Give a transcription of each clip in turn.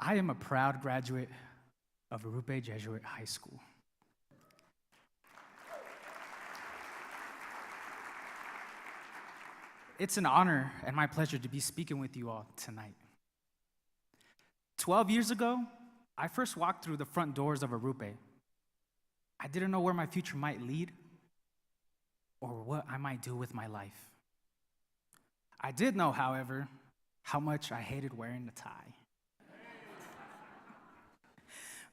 I am a proud graduate of Arupe Jesuit High School. It's an honor and my pleasure to be speaking with you all tonight. 12 years ago, I first walked through the front doors of Arupe. I didn't know where my future might lead or what I might do with my life. I did know, however, how much I hated wearing a tie.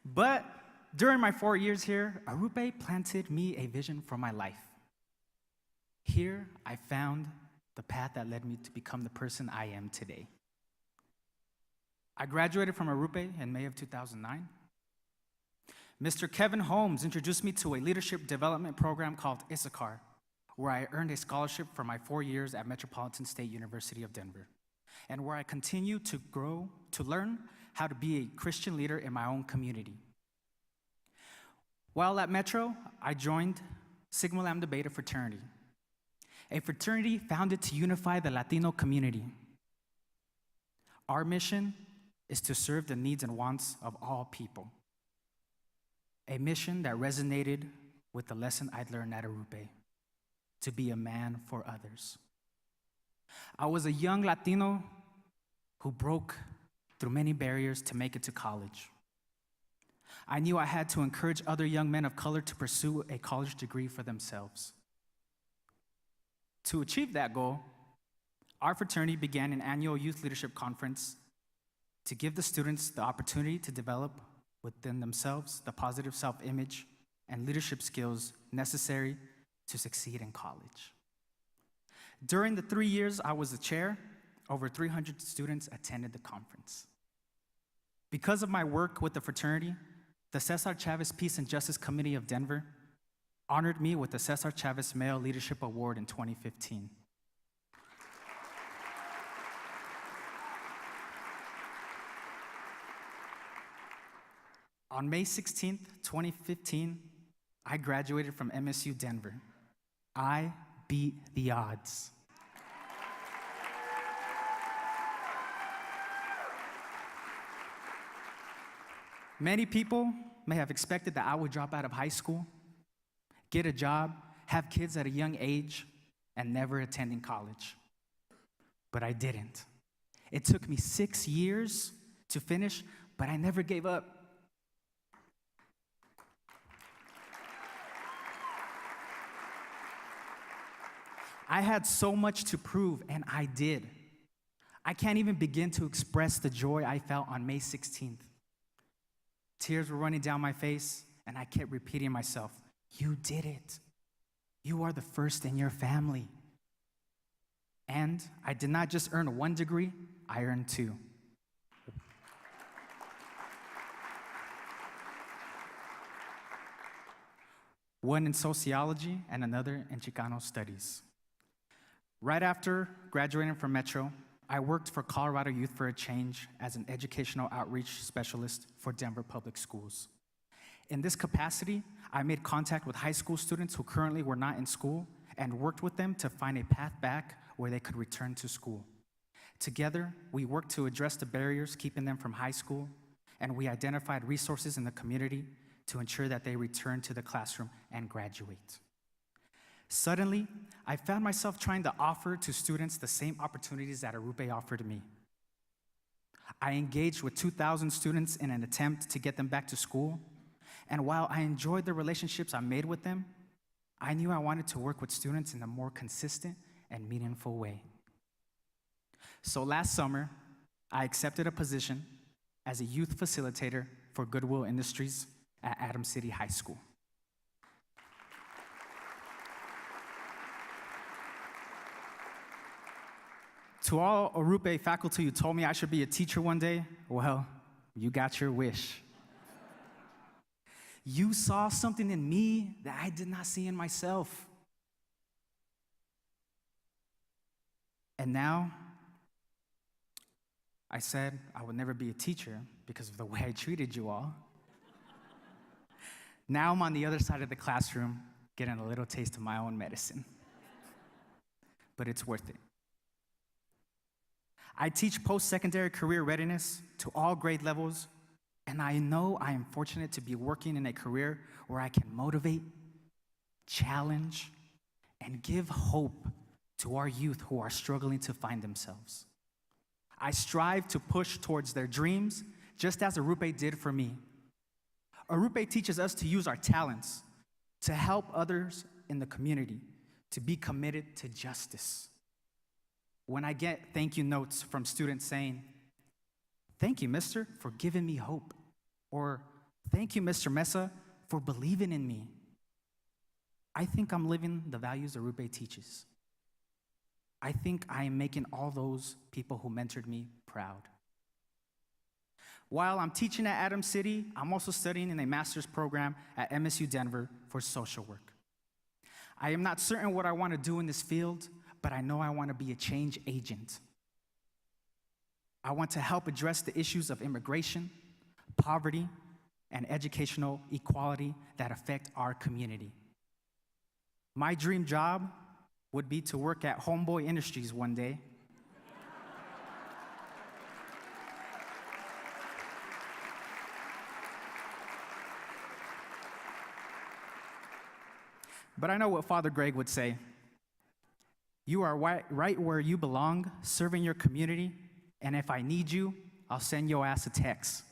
But during my 4 years here, Arupe planted me a vision for my life. Here, I found the path that led me to become the person I am today. I graduated from Arupe in May of 2009. Mr. Kevin Holmes introduced me to a leadership development program called Issachar, where I earned a scholarship for my 4 years at Metropolitan State University of Denver, and where I continue to grow to learn how to be a Christian leader in my own community. While at Metro, I joined Sigma Lambda Beta fraternity, a fraternity founded to unify the Latino community. Our mission is to serve the needs and wants of all people, a mission that resonated with the lesson I'd learned at Arupe, to be a man for others. I was a young Latino who broke through many barriers to make it to college. I knew I had to encourage other young men of color to pursue a college degree for themselves. To achieve that goal, our fraternity began an annual youth leadership conference to give the students the opportunity to develop within themselves the positive self-image and leadership skills necessary to succeed in college. During the 3 years I was the chair, over 300 students attended the conference. Because of my work with the fraternity, the Cesar Chavez Peace and Justice Committee of Denver honored me with the Cesar Chavez Male Leadership Award in 2015. On May 16th, 2015, I graduated from MSU Denver. I beat the odds. Many people may have expected that I would drop out of high school, get a job, have kids at a young age, and never attending college. But I didn't. It took me 6 years to finish, but I never gave up. I had so much to prove, and I did. I can't even begin to express the joy I felt on May 16th. Tears were running down my face, and I kept repeating myself, "You did it. You are the first in your family." And I did not just earn 1 degree, I earned 2. One in sociology and another in Chicano studies. Right after graduating from Metro, I worked for Colorado Youth for a Change as an educational outreach specialist for Denver Public Schools. In this capacity, I made contact with high school students who currently were not in school and worked with them to find a path back where they could return to school. Together, we worked to address the barriers keeping them from high school, and we identified resources in the community to ensure that they return to the classroom and graduate. Suddenly, I found myself trying to offer to students the same opportunities that Arupe offered me. I engaged with 2,000 students in an attempt to get them back to school, and while I enjoyed the relationships I made with them, I knew I wanted to work with students in a more consistent and meaningful way. So last summer, I accepted a position as a youth facilitator for Goodwill Industries at Adams City High School. To all Arupe faculty who told me I should be a teacher one day, well, you got your wish. You saw something in me that I did not see in myself. And now, I said I would never be a teacher because of the way I treated you all. Now I'm on the other side of the classroom, getting a little taste of my own medicine. But it's worth it. I teach post-secondary career readiness to all grade levels, and I know I am fortunate to be working in a career where I can motivate, challenge, and give hope to our youth who are struggling to find themselves. I strive to push towards their dreams, just as Arupe did for me. Arupe teaches us to use our talents to help others in the community, to be committed to justice. When I get thank you notes from students saying, "Thank you, mister, for giving me hope," or "Thank you, Mr. Meza, for believing in me," I think I'm living the values Arupe teaches. I think I am making all those people who mentored me proud. While I'm teaching at Adams City, I'm also studying in a master's program at MSU Denver for social work. I am not certain what I want to do in this field, but I know I want to be a change agent. I want to help address the issues of immigration, poverty, and educational equality that affect our community. My dream job would be to work at Homeboy Industries one day. But I know what Father Greg would say. You are right where you belong, serving your community, and if I need you, I'll send your ass a text.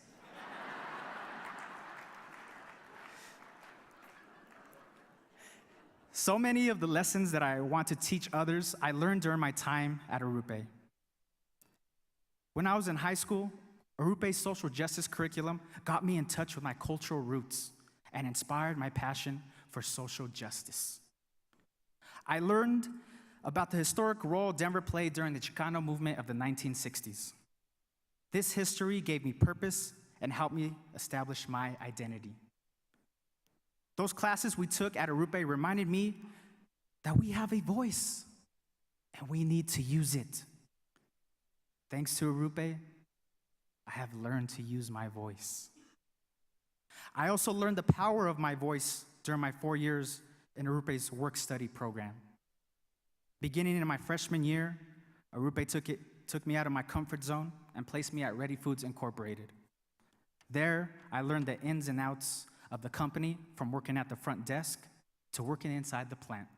So many of the lessons that I want to teach others, I learned during my time at Arupe. When I was in high school, Arupe's social justice curriculum got me in touch with my cultural roots and inspired my passion for social justice. I learned about the historic role Denver played during the Chicano movement of the 1960s. This history gave me purpose and helped me establish my identity. Those classes we took at Arupe reminded me that we have a voice and we need to use it. Thanks to Arupe, I have learned to use my voice. I also learned the power of my voice during my 4 years in Arupe's work-study program. Beginning in my freshman year, Arupe took me out of my comfort zone and placed me at Ready Foods Incorporated. There, I learned the ins and outs of the company, from working at the front desk to working inside the plant.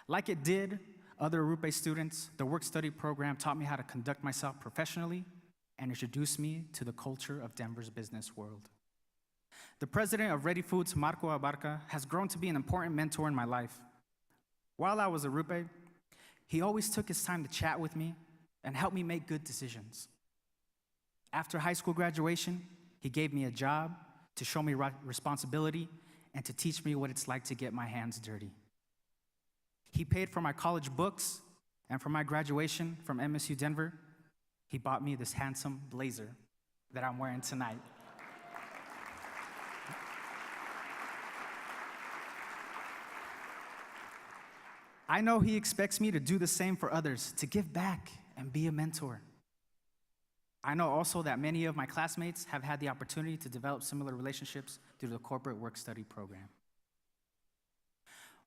Like it did other Arupe students, the work-study program taught me how to conduct myself professionally and introduced me to the culture of Denver's business world. The president of Ready Foods, Marco Abarca, has grown to be an important mentor in my life. While I was at Arupe, he always took his time to chat with me and help me make good decisions. After high school graduation, he gave me a job to show me responsibility and to teach me what it's like to get my hands dirty. He paid for my college books, and for my graduation from MSU Denver, he bought me this handsome blazer that I'm wearing tonight. I know he expects me to do the same for others, to give back and be a mentor. I know also that many of my classmates have had the opportunity to develop similar relationships through the corporate work-study program.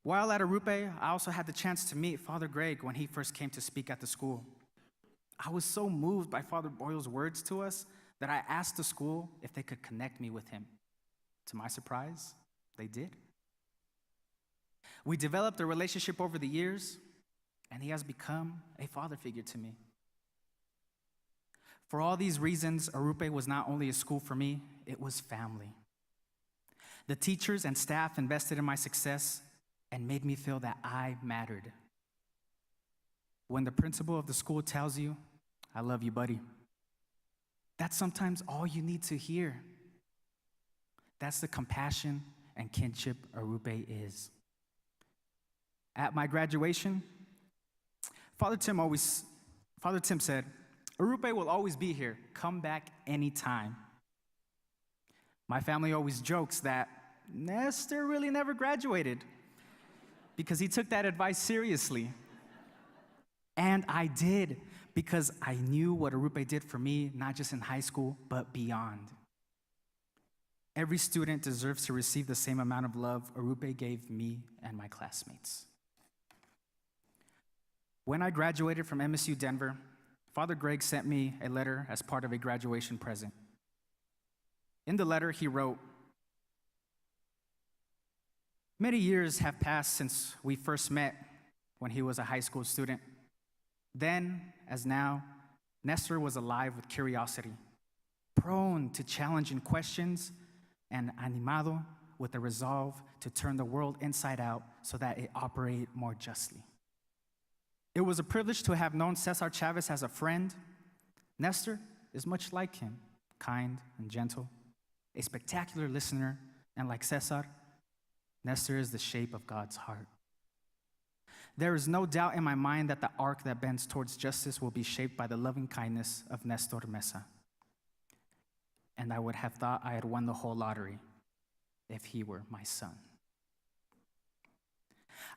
While at Arupe, I also had the chance to meet Father Greg when he first came to speak at the school. I was so moved by Father Boyle's words to us that I asked the school if they could connect me with him. To my surprise, they did. We developed a relationship over the years, and he has become a father figure to me. For all these reasons, Arupe was not only a school for me, it was family. The teachers and staff invested in my success and made me feel that I mattered. When the principal of the school tells you, "I love you, buddy," that's sometimes all you need to hear. That's the compassion and kinship Arupe is. At my graduation, Father Tim said, "Arupe will always be here. Come back anytime." My family always jokes that Nestor really never graduated because he took that advice seriously. And I did, because I knew what Arupe did for me, not just in high school, but beyond. Every student deserves to receive the same amount of love Arupe gave me and my classmates. When I graduated from MSU Denver, Father Greg sent me a letter as part of a graduation present. In the letter, he wrote, "Many years have passed since we first met when he was a high school student. Then, as now, Nestor was alive with curiosity, prone to challenging questions, and animado with the resolve to turn the world inside out so that it operated more justly. It was a privilege to have known Cesar Chavez as a friend. Nestor is much like him, kind and gentle, a spectacular listener, and like Cesar, Nestor is the shape of God's heart. There is no doubt in my mind that the arc that bends towards justice will be shaped by the loving kindness of Nestor Meza. And I would have thought I had won the whole lottery if he were my son."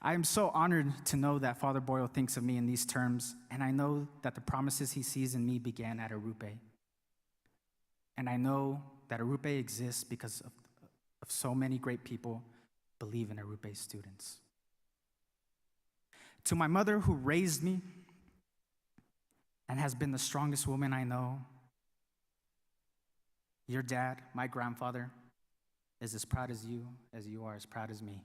I am so honored to know that Father Boyle thinks of me in these terms, and I know that the promises he sees in me began at Arupe. And I know that Arupe exists because of so many great people believe in Arupe's students. To my mother who raised me and has been the strongest woman I know, your dad, my grandfather, is as proud as you are as proud as me.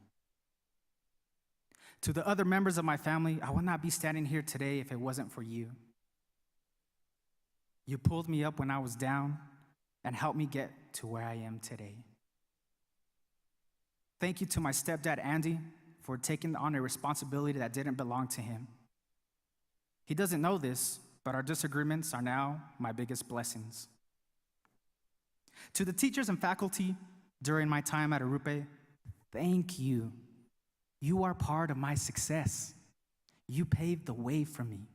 To the other members of my family, I would not be standing here today if it wasn't for you. You pulled me up when I was down and helped me get to where I am today. Thank you to my stepdad, Andy, for taking on a responsibility that didn't belong to him. He doesn't know this, but our disagreements are now my biggest blessings. To the teachers and faculty during my time at Arupe, thank you. You are part of my success. You paved the way for me.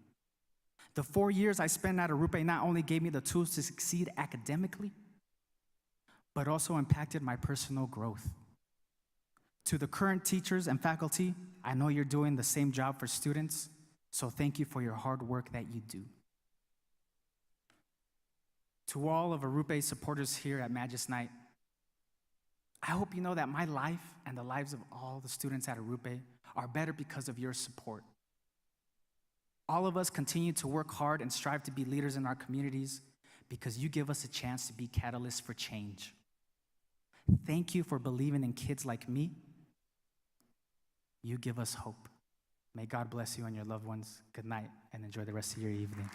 The 4 years I spent at Arupe not only gave me the tools to succeed academically, but also impacted my personal growth. To the current teachers and faculty, I know you're doing the same job for students, so thank you for your hard work that you do. To all of Arupe's supporters here at Magis Night, I hope you know that my life and the lives of all the students at Arupe are better because of your support. All of us continue to work hard and strive to be leaders in our communities because you give us a chance to be catalysts for change. Thank you for believing in kids like me. You give us hope. May God bless you and your loved ones. Good night, and enjoy the rest of your evening.